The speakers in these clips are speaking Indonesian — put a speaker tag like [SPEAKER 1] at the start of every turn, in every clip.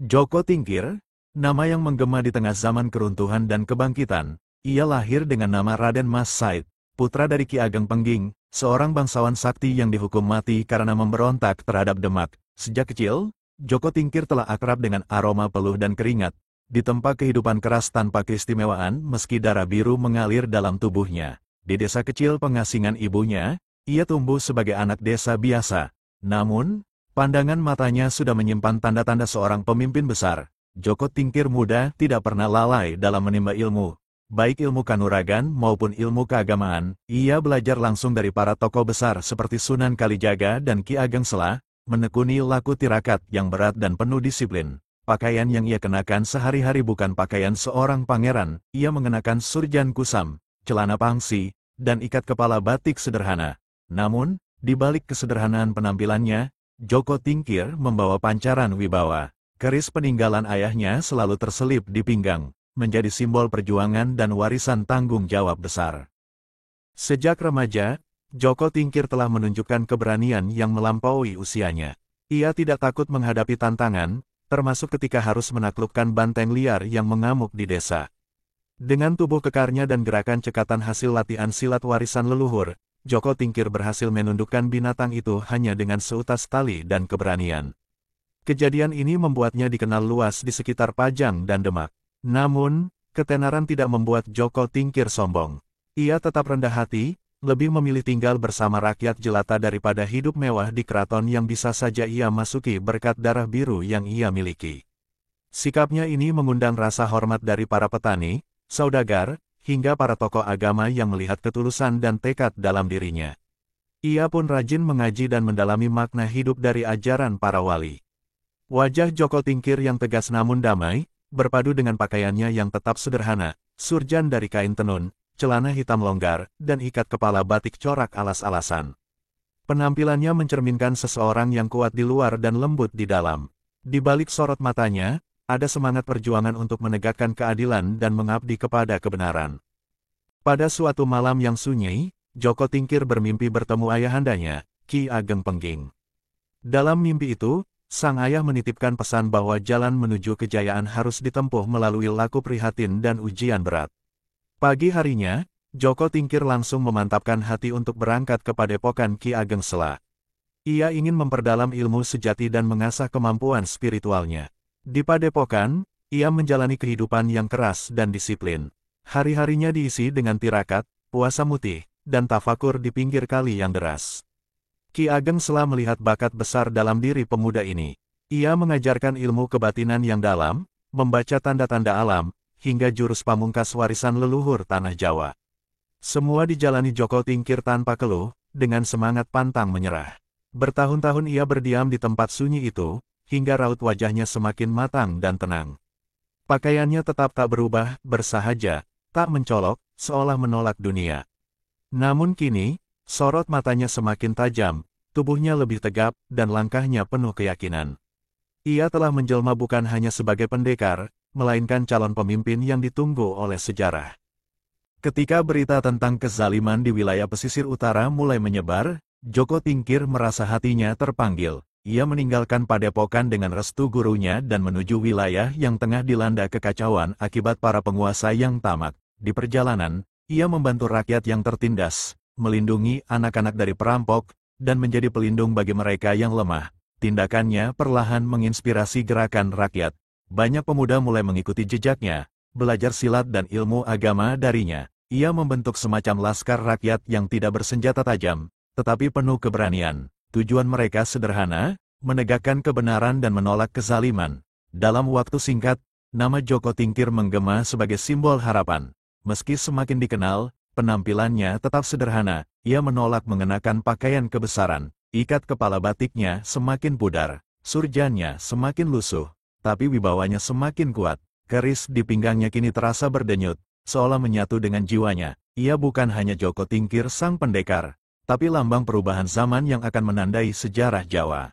[SPEAKER 1] Joko Tingkir, nama yang menggema di tengah zaman keruntuhan dan kebangkitan. Ia lahir dengan nama Raden Mas Said, putra dari Ki Ageng Pengging, seorang bangsawan sakti yang dihukum mati karena memberontak terhadap Demak. Sejak kecil, Joko Tingkir telah akrab dengan aroma peluh dan keringat, ditempa kehidupan keras tanpa keistimewaan meski darah biru mengalir dalam tubuhnya. Di desa kecil pengasingan ibunya, ia tumbuh sebagai anak desa biasa. Namun, pandangan matanya sudah menyimpan tanda-tanda seorang pemimpin besar. Joko Tingkir muda tidak pernah lalai dalam menimba ilmu. Baik ilmu kanuragan maupun ilmu keagamaan, ia belajar langsung dari para tokoh besar seperti Sunan Kalijaga dan Ki Ageng Sela, menekuni laku tirakat yang berat dan penuh disiplin. Pakaian yang ia kenakan sehari-hari bukan pakaian seorang pangeran, ia mengenakan surjan kusam, celana pangsi, dan ikat kepala batik sederhana. Namun, di balik kesederhanaan penampilannya, Joko Tingkir membawa pancaran wibawa. Keris peninggalan ayahnya selalu terselip di pinggang, menjadi simbol perjuangan dan warisan tanggung jawab besar. Sejak remaja, Joko Tingkir telah menunjukkan keberanian yang melampaui usianya. Ia tidak takut menghadapi tantangan, termasuk ketika harus menaklukkan banteng liar yang mengamuk di desa. Dengan tubuh kekarnya dan gerakan cekatan hasil latihan silat warisan leluhur, Joko Tingkir berhasil menundukkan binatang itu hanya dengan seutas tali dan keberanian. Kejadian ini membuatnya dikenal luas di sekitar Pajang dan Demak. Namun, ketenaran tidak membuat Joko Tingkir sombong. Ia tetap rendah hati, lebih memilih tinggal bersama rakyat jelata daripada hidup mewah di keraton yang bisa saja ia masuki berkat darah biru yang ia miliki. Sikapnya ini mengundang rasa hormat dari para petani, saudagar, hingga para tokoh agama yang melihat ketulusan dan tekad dalam dirinya. Ia pun rajin mengaji dan mendalami makna hidup dari ajaran para wali. Wajah Joko Tingkir yang tegas namun damai, berpadu dengan pakaiannya yang tetap sederhana, surjan dari kain tenun, celana hitam longgar, dan ikat kepala batik corak alas-alasan. Penampilannya mencerminkan seseorang yang kuat di luar dan lembut di dalam. Di balik sorot matanya, ada semangat perjuangan untuk menegakkan keadilan dan mengabdi kepada kebenaran. Pada suatu malam yang sunyi, Joko Tingkir bermimpi bertemu ayahandanya, Ki Ageng Pengging. Dalam mimpi itu, sang ayah menitipkan pesan bahwa jalan menuju kejayaan harus ditempuh melalui laku prihatin dan ujian berat. Pagi harinya, Joko Tingkir langsung memantapkan hati untuk berangkat ke padepokan Ki Ageng Sela. Ia ingin memperdalam ilmu sejati dan mengasah kemampuan spiritualnya. Di padepokan, ia menjalani kehidupan yang keras dan disiplin. Hari-harinya diisi dengan tirakat, puasa mutih, dan tafakur di pinggir kali yang deras. Ki Ageng Sela melihat bakat besar dalam diri pemuda ini. Ia mengajarkan ilmu kebatinan yang dalam, membaca tanda-tanda alam, hingga jurus pamungkas warisan leluhur tanah Jawa. Semua dijalani Joko Tingkir tanpa keluh, dengan semangat pantang menyerah. Bertahun-tahun ia berdiam di tempat sunyi itu, hingga raut wajahnya semakin matang dan tenang. Pakaiannya tetap tak berubah, bersahaja, tak mencolok, seolah menolak dunia. Namun kini, sorot matanya semakin tajam, tubuhnya lebih tegap, dan langkahnya penuh keyakinan. Ia telah menjelma bukan hanya sebagai pendekar, melainkan calon pemimpin yang ditunggu oleh sejarah. Ketika berita tentang kezaliman di wilayah pesisir utara mulai menyebar, Joko Tingkir merasa hatinya terpanggil. Ia meninggalkan padepokan dengan restu gurunya dan menuju wilayah yang tengah dilanda kekacauan akibat para penguasa yang tamak. Di perjalanan, ia membantu rakyat yang tertindas, melindungi anak-anak dari perampok, dan menjadi pelindung bagi mereka yang lemah. Tindakannya perlahan menginspirasi gerakan rakyat. Banyak pemuda mulai mengikuti jejaknya, belajar silat dan ilmu agama darinya. Ia membentuk semacam laskar rakyat yang tidak bersenjata tajam, tetapi penuh keberanian. Tujuan mereka sederhana, menegakkan kebenaran dan menolak kezaliman. Dalam waktu singkat, nama Joko Tingkir menggema sebagai simbol harapan. Meski semakin dikenal, penampilannya tetap sederhana. Ia menolak mengenakan pakaian kebesaran. Ikat kepala batiknya semakin pudar, surjannya semakin lusuh, tapi wibawanya semakin kuat. Keris di pinggangnya kini terasa berdenyut, seolah menyatu dengan jiwanya. Ia bukan hanya Joko Tingkir sang pendekar, tapi lambang perubahan zaman yang akan menandai sejarah Jawa.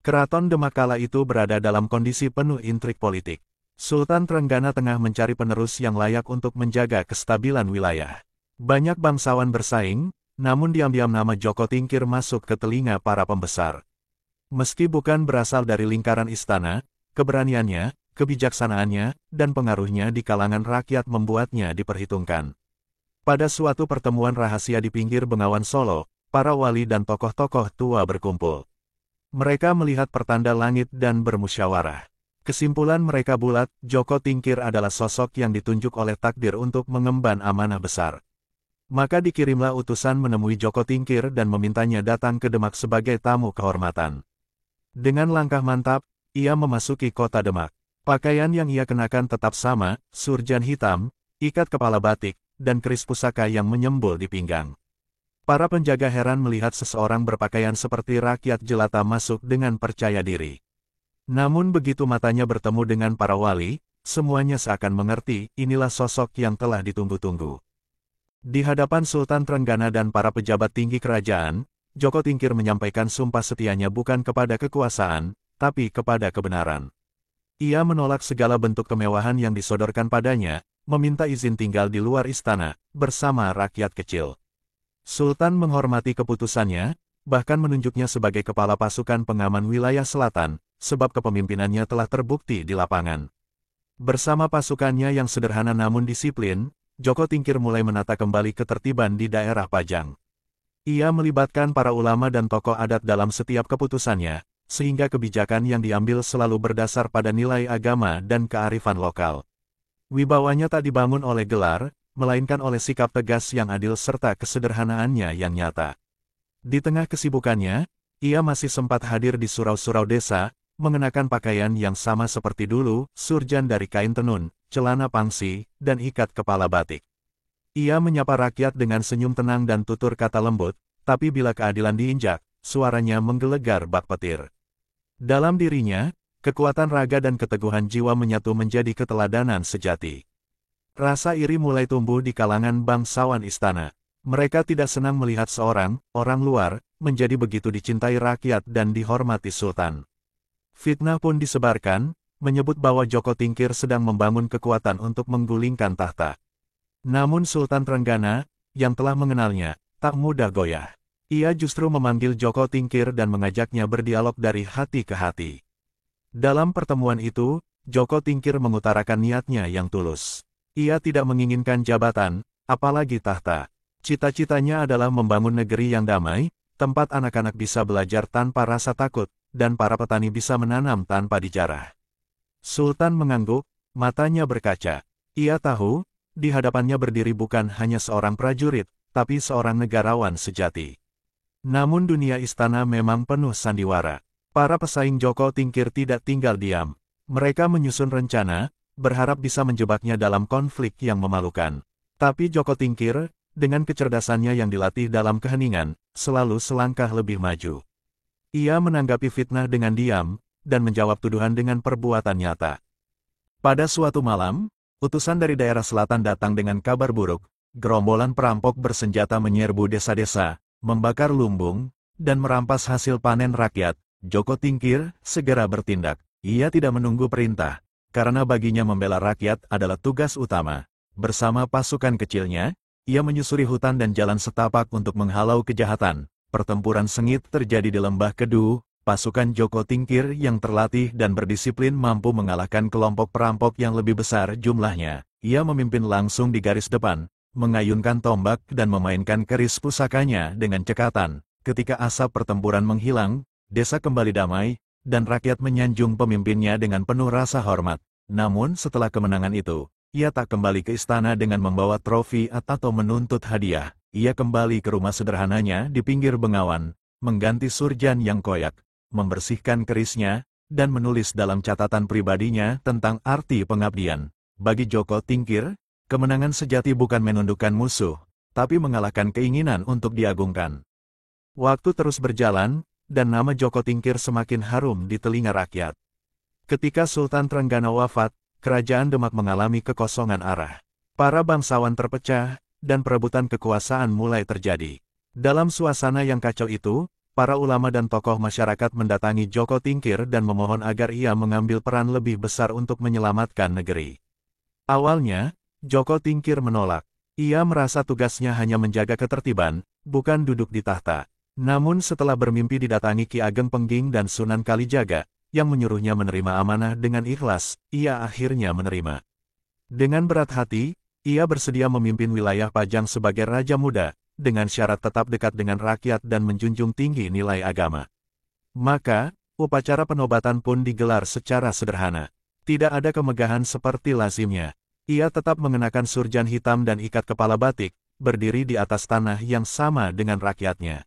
[SPEAKER 1] Keraton Demak kala itu berada dalam kondisi penuh intrik politik. Sultan Trenggana tengah mencari penerus yang layak untuk menjaga kestabilan wilayah. Banyak bangsawan bersaing, namun diam-diam nama Joko Tingkir masuk ke telinga para pembesar. Meski bukan berasal dari lingkaran istana, keberaniannya, kebijaksanaannya, dan pengaruhnya di kalangan rakyat membuatnya diperhitungkan. Pada suatu pertemuan rahasia di pinggir Bengawan Solo, para wali dan tokoh-tokoh tua berkumpul. Mereka melihat pertanda langit dan bermusyawarah. Kesimpulan mereka bulat, Joko Tingkir adalah sosok yang ditunjuk oleh takdir untuk mengemban amanah besar. Maka dikirimlah utusan menemui Joko Tingkir dan memintanya datang ke Demak sebagai tamu kehormatan. Dengan langkah mantap, ia memasuki kota Demak. Pakaian yang ia kenakan tetap sama, surjan hitam, ikat kepala batik, dan keris pusaka yang menyembul di pinggang. Para penjaga heran melihat seseorang berpakaian seperti rakyat jelata masuk dengan percaya diri. Namun begitu matanya bertemu dengan para wali, semuanya seakan mengerti, inilah sosok yang telah ditunggu-tunggu. Di hadapan Sultan Trenggana dan para pejabat tinggi kerajaan, Joko Tingkir menyampaikan sumpah setianya bukan kepada kekuasaan, tapi kepada kebenaran. Ia menolak segala bentuk kemewahan yang disodorkan padanya, meminta izin tinggal di luar istana, bersama rakyat kecil. Sultan menghormati keputusannya, bahkan menunjuknya sebagai kepala pasukan pengaman wilayah selatan, sebab kepemimpinannya telah terbukti di lapangan. Bersama pasukannya yang sederhana namun disiplin, Joko Tingkir mulai menata kembali ketertiban di daerah Pajang. Ia melibatkan para ulama dan tokoh adat dalam setiap keputusannya, sehingga kebijakan yang diambil selalu berdasar pada nilai agama dan kearifan lokal. Wibawanya tak dibangun oleh gelar, melainkan oleh sikap tegas yang adil serta kesederhanaannya yang nyata. Di tengah kesibukannya, ia masih sempat hadir di surau-surau desa, mengenakan pakaian yang sama seperti dulu, surjan dari kain tenun, celana pangsi, dan ikat kepala batik. Ia menyapa rakyat dengan senyum tenang dan tutur kata lembut, tapi bila keadilan diinjak, suaranya menggelegar bak petir. Dalam dirinya, kekuatan raga dan keteguhan jiwa menyatu menjadi keteladanan sejati. Rasa iri mulai tumbuh di kalangan bangsawan istana. Mereka tidak senang melihat seorang, orang luar, menjadi begitu dicintai rakyat dan dihormati sultan. Fitnah pun disebarkan, menyebut bahwa Joko Tingkir sedang membangun kekuatan untuk menggulingkan tahta. Namun Sultan Trenggana, yang telah mengenalnya, tak mudah goyah. Ia justru memanggil Joko Tingkir dan mengajaknya berdialog dari hati ke hati. Dalam pertemuan itu, Joko Tingkir mengutarakan niatnya yang tulus. Ia tidak menginginkan jabatan, apalagi tahta. Cita-citanya adalah membangun negeri yang damai, tempat anak-anak bisa belajar tanpa rasa takut, dan para petani bisa menanam tanpa dijarah. Sultan mengangguk, matanya berkaca. Ia tahu, di hadapannya berdiri bukan hanya seorang prajurit, tapi seorang negarawan sejati. Namun dunia istana memang penuh sandiwara. Para pesaing Joko Tingkir tidak tinggal diam. Mereka menyusun rencana, berharap bisa menjebaknya dalam konflik yang memalukan. Tapi Joko Tingkir, dengan kecerdasannya yang dilatih dalam keheningan, selalu selangkah lebih maju. Ia menanggapi fitnah dengan diam, dan menjawab tuduhan dengan perbuatan nyata. Pada suatu malam, utusan dari daerah selatan datang dengan kabar buruk. Gerombolan perampok bersenjata menyerbu desa-desa, membakar lumbung, dan merampas hasil panen rakyat. Joko Tingkir segera bertindak. Ia tidak menunggu perintah, karena baginya membela rakyat adalah tugas utama. Bersama pasukan kecilnya, ia menyusuri hutan dan jalan setapak untuk menghalau kejahatan. Pertempuran sengit terjadi di Lembah Kedu. Pasukan Joko Tingkir yang terlatih dan berdisiplin mampu mengalahkan kelompok perampok yang lebih besar jumlahnya. Ia memimpin langsung di garis depan, mengayunkan tombak dan memainkan keris pusakanya dengan cekatan. Ketika asap pertempuran menghilang, desa kembali damai, dan rakyat menyanjung pemimpinnya dengan penuh rasa hormat. Namun setelah kemenangan itu, ia tak kembali ke istana dengan membawa trofi atau menuntut hadiah. Ia kembali ke rumah sederhananya di pinggir Bengawan, mengganti surjan yang koyak, membersihkan kerisnya, dan menulis dalam catatan pribadinya tentang arti pengabdian. Bagi Joko Tingkir, kemenangan sejati bukan menundukkan musuh, tapi mengalahkan keinginan untuk diagungkan. Waktu terus berjalan, dan nama Joko Tingkir semakin harum di telinga rakyat. Ketika Sultan Trenggana wafat, kerajaan Demak mengalami kekosongan arah. Para bangsawan terpecah, dan perebutan kekuasaan mulai terjadi. Dalam suasana yang kacau itu, para ulama dan tokoh masyarakat mendatangi Joko Tingkir dan memohon agar ia mengambil peran lebih besar untuk menyelamatkan negeri. Awalnya, Joko Tingkir menolak. Ia merasa tugasnya hanya menjaga ketertiban, bukan duduk di tahta. Namun setelah bermimpi didatangi Ki Ageng Pengging dan Sunan Kalijaga, yang menyuruhnya menerima amanah dengan ikhlas, ia akhirnya menerima. Dengan berat hati, ia bersedia memimpin wilayah Pajang sebagai Raja Muda, dengan syarat tetap dekat dengan rakyat dan menjunjung tinggi nilai agama. Maka, upacara penobatan pun digelar secara sederhana. Tidak ada kemegahan seperti lazimnya. Ia tetap mengenakan surjan hitam dan ikat kepala batik, berdiri di atas tanah yang sama dengan rakyatnya.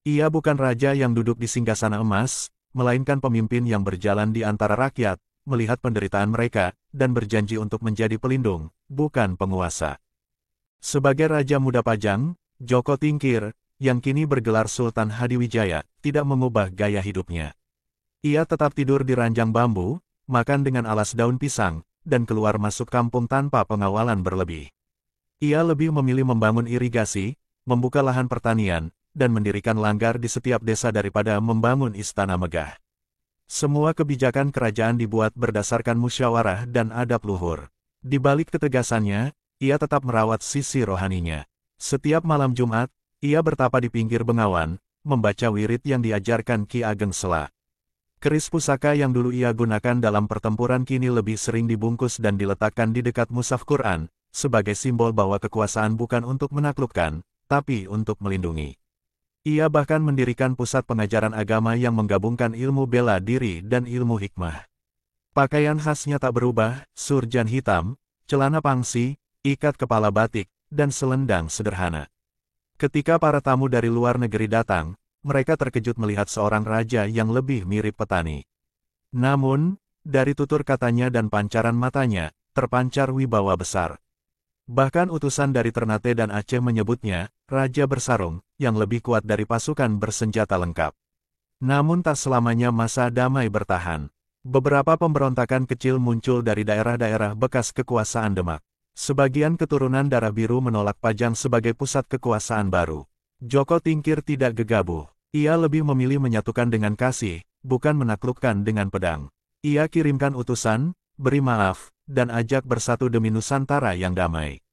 [SPEAKER 1] Ia bukan raja yang duduk di singgasana emas, melainkan pemimpin yang berjalan di antara rakyat, melihat penderitaan mereka, dan berjanji untuk menjadi pelindung, bukan penguasa. Sebagai Raja Muda Pajang, Joko Tingkir, yang kini bergelar Sultan Hadiwijaya, tidak mengubah gaya hidupnya. Ia tetap tidur di ranjang bambu, makan dengan alas daun pisang, dan keluar masuk kampung tanpa pengawalan berlebih. Ia lebih memilih membangun irigasi, membuka lahan pertanian, dan mendirikan langgar di setiap desa daripada membangun istana megah. Semua kebijakan kerajaan dibuat berdasarkan musyawarah dan adab luhur. Di balik ketegasannya, ia tetap merawat sisi rohaninya. Setiap malam Jumat, ia bertapa di pinggir bengawan, membaca wirid yang diajarkan Ki Ageng Sela. Keris pusaka yang dulu ia gunakan dalam pertempuran kini lebih sering dibungkus dan diletakkan di dekat mushaf Quran, sebagai simbol bahwa kekuasaan bukan untuk menaklukkan, tapi untuk melindungi. Ia bahkan mendirikan pusat pengajaran agama yang menggabungkan ilmu bela diri dan ilmu hikmah. Pakaian khasnya tak berubah, surjan hitam, celana pangsi, ikat kepala batik, dan selendang sederhana. Ketika para tamu dari luar negeri datang, mereka terkejut melihat seorang raja yang lebih mirip petani. Namun, dari tutur katanya dan pancaran matanya, terpancar wibawa besar. Bahkan utusan dari Ternate dan Aceh menyebutnya, Raja Bersarung, yang lebih kuat dari pasukan bersenjata lengkap. Namun tak selamanya masa damai bertahan. Beberapa pemberontakan kecil muncul dari daerah-daerah bekas kekuasaan Demak. Sebagian keturunan darah biru menolak Pajang sebagai pusat kekuasaan baru. Joko Tingkir tidak gegabah. Ia lebih memilih menyatukan dengan kasih, bukan menaklukkan dengan pedang. Ia kirimkan utusan, beri maaf, dan ajak bersatu demi Nusantara yang damai.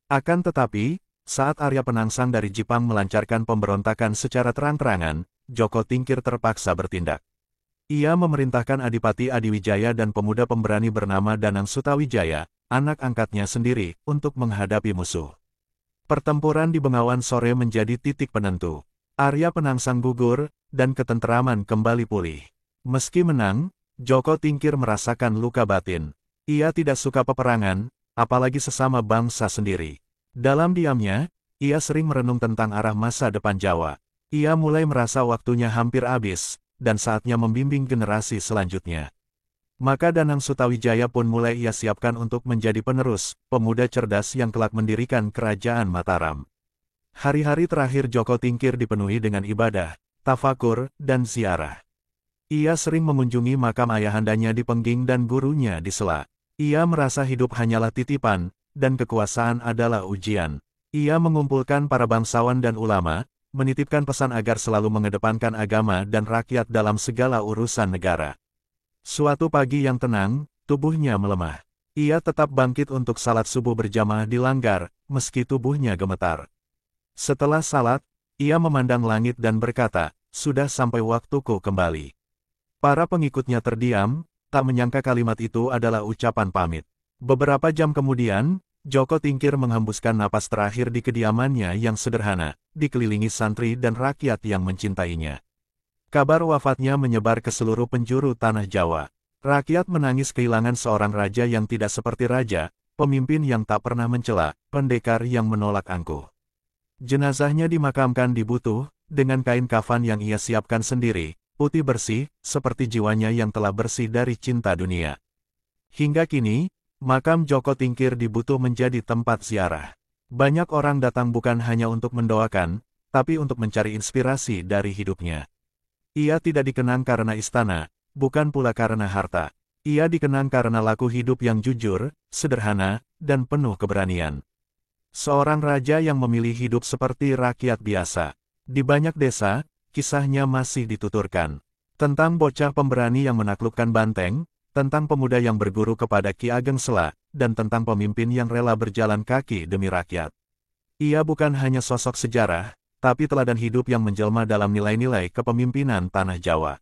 [SPEAKER 1] Akan tetapi, saat Arya Penangsang dari Jipang melancarkan pemberontakan secara terang-terangan, Joko Tingkir terpaksa bertindak. Ia memerintahkan Adipati Adiwijaya dan pemuda pemberani bernama Danang Sutawijaya, anak angkatnya sendiri, untuk menghadapi musuh. Pertempuran di Bengawan Sore menjadi titik penentu. Arya Penangsang gugur, dan ketenteraman kembali pulih. Meski menang, Joko Tingkir merasakan luka batin. Ia tidak suka peperangan, apalagi sesama bangsa sendiri. Dalam diamnya, ia sering merenung tentang arah masa depan Jawa. Ia mulai merasa waktunya hampir habis, dan saatnya membimbing generasi selanjutnya. Maka Danang Sutawijaya pun mulai ia siapkan untuk menjadi penerus, pemuda cerdas yang kelak mendirikan kerajaan Mataram. Hari-hari terakhir Joko Tingkir dipenuhi dengan ibadah, tafakur, dan ziarah. Ia sering mengunjungi makam ayahandanya di Pengging dan gurunya di Sela. Ia merasa hidup hanyalah titipan, dan kekuasaan adalah ujian. Ia mengumpulkan para bangsawan dan ulama, menitipkan pesan agar selalu mengedepankan agama dan rakyat dalam segala urusan negara. Suatu pagi yang tenang, tubuhnya melemah. Ia tetap bangkit untuk salat subuh berjamaah di langgar, meski tubuhnya gemetar. Setelah salat, ia memandang langit dan berkata, "Sudah sampai waktuku kembali." Para pengikutnya terdiam, tak menyangka kalimat itu adalah ucapan pamit. Beberapa jam kemudian, Joko Tingkir menghembuskan napas terakhir di kediamannya yang sederhana, dikelilingi santri dan rakyat yang mencintainya. Kabar wafatnya menyebar ke seluruh penjuru tanah Jawa. Rakyat menangis kehilangan seorang raja yang tidak seperti raja, pemimpin yang tak pernah mencela, pendekar yang menolak angkuh. Jenazahnya dimakamkan di Butuh, dengan kain kafan yang ia siapkan sendiri, putih bersih, seperti jiwanya yang telah bersih dari cinta dunia. Hingga kini, makam Joko Tingkir di Butuh menjadi tempat ziarah. Banyak orang datang bukan hanya untuk mendoakan, tapi untuk mencari inspirasi dari hidupnya. Ia tidak dikenang karena istana, bukan pula karena harta. Ia dikenang karena laku hidup yang jujur, sederhana, dan penuh keberanian. Seorang raja yang memilih hidup seperti rakyat biasa. Di banyak desa, kisahnya masih dituturkan. Tentang bocah pemberani yang menaklukkan banteng, tentang pemuda yang berguru kepada Ki Ageng Sela, dan tentang pemimpin yang rela berjalan kaki demi rakyat. Ia bukan hanya sosok sejarah, tapi teladan hidup yang menjelma dalam nilai-nilai kepemimpinan tanah Jawa.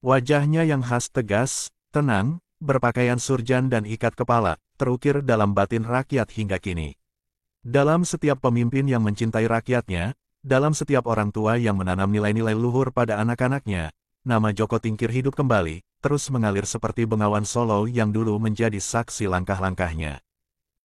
[SPEAKER 1] Wajahnya yang khas tegas, tenang, berpakaian surjan dan ikat kepala, terukir dalam batin rakyat hingga kini. Dalam setiap pemimpin yang mencintai rakyatnya, dalam setiap orang tua yang menanam nilai-nilai luhur pada anak-anaknya, nama Joko Tingkir hidup kembali, terus mengalir seperti Bengawan Solo yang dulu menjadi saksi langkah-langkahnya.